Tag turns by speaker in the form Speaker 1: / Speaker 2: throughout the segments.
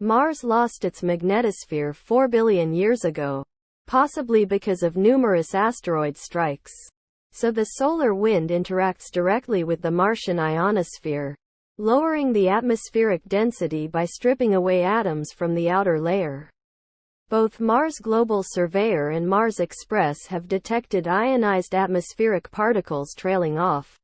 Speaker 1: Mars lost its magnetosphere 4 billion years ago, possibly because of numerous asteroid strikes. So the solar wind interacts directly with the Martian ionosphere, lowering the atmospheric density by stripping away atoms from the outer layer. Both Mars Global Surveyor and Mars Express have detected ionized atmospheric particles trailing off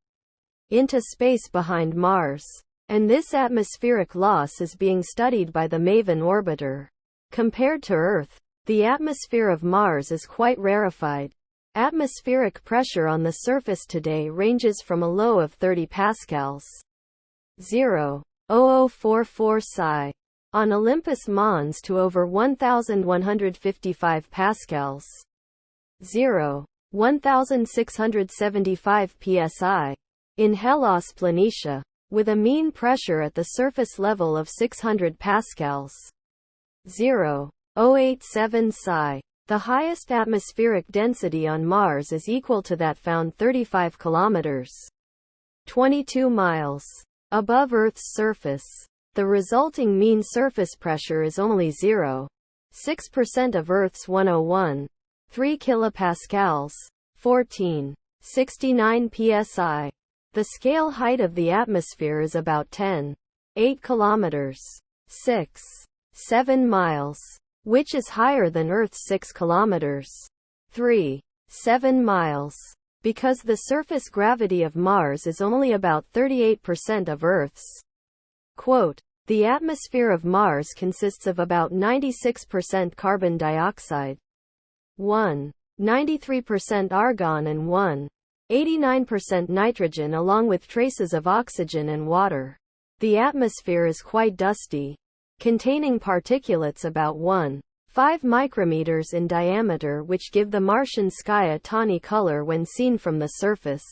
Speaker 1: into space behind Mars. And this atmospheric loss is being studied by the MAVEN orbiter. Compared to Earth, the atmosphere of Mars is quite rarefied. Atmospheric pressure on the surface today ranges from a low of 30 pascals. 0.0044 psi on Olympus Mons to over 1,155 pascals. 0.1675 psi in Hellas Planitia, with a mean pressure at the surface level of 600 pascals. 0.087 psi. The highest atmospheric density on Mars is equal to that found 35 kilometers, 22 miles, above Earth's surface. The resulting mean surface pressure is only 0.6% of Earth's 101.3 kilopascals, 14.69 psi. The scale height of the atmosphere is about 10.8 kilometers, 6.7 miles, which is higher than Earth's 6 kilometers, 3.7 miles. Because the surface gravity of Mars is only about 38% of Earth's. Quote, the atmosphere of Mars consists of about 96% carbon dioxide, 1.93% argon and 1.89% nitrogen, along with traces of oxygen and water. The atmosphere is quite dusty, containing particulates about 1.5 micrometers in diameter, which give the Martian sky a tawny color when seen from the surface.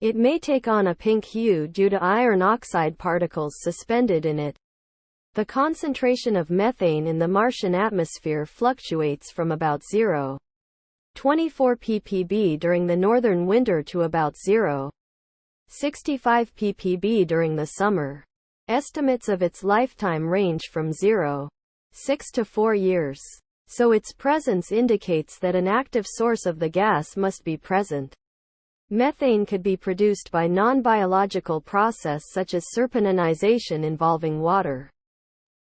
Speaker 1: It may take on a pink hue due to iron oxide particles suspended in it. The concentration of methane in the Martian atmosphere fluctuates from about 0.24 ppb during the northern winter to about 0.65 ppb during the summer. Estimates of its lifetime range from 0.6 to 4 years. So its presence indicates that an active source of the gas must be present. Methane could be produced by non-biological process such as serpentinization involving water,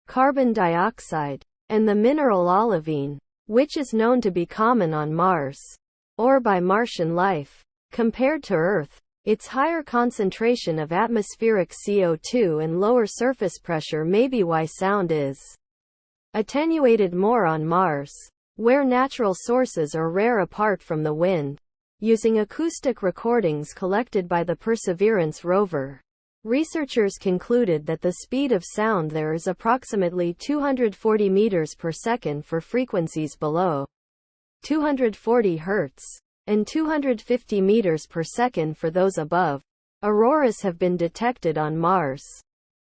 Speaker 1: carbon dioxide, and the mineral olivine, which is known to be common on Mars, or by Martian life. Compared to Earth, its higher concentration of atmospheric CO2 and lower surface pressure may be why sound is attenuated more on Mars, where natural sources are rare apart from the wind. Using acoustic recordings collected by the Perseverance rover, researchers concluded that the speed of sound there is approximately 240 meters per second for frequencies below 240 Hz, and 250 meters per second for those above. Auroras have been detected on Mars.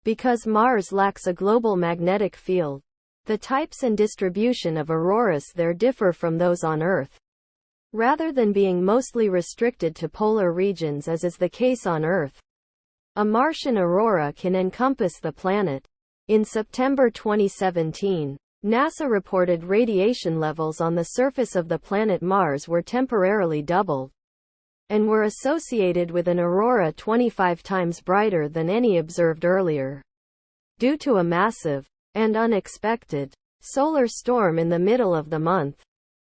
Speaker 1: Because Mars lacks a global magnetic field, the types and distribution of auroras there differ from those on Earth. Rather than being mostly restricted to polar regions as is the case on Earth, a Martian aurora can encompass the planet. In September 2017, NASA reported radiation levels on the surface of the planet Mars were temporarily doubled, and were associated with an aurora 25 times brighter than any observed earlier. Due to a massive and unexpected solar storm in the middle of the month,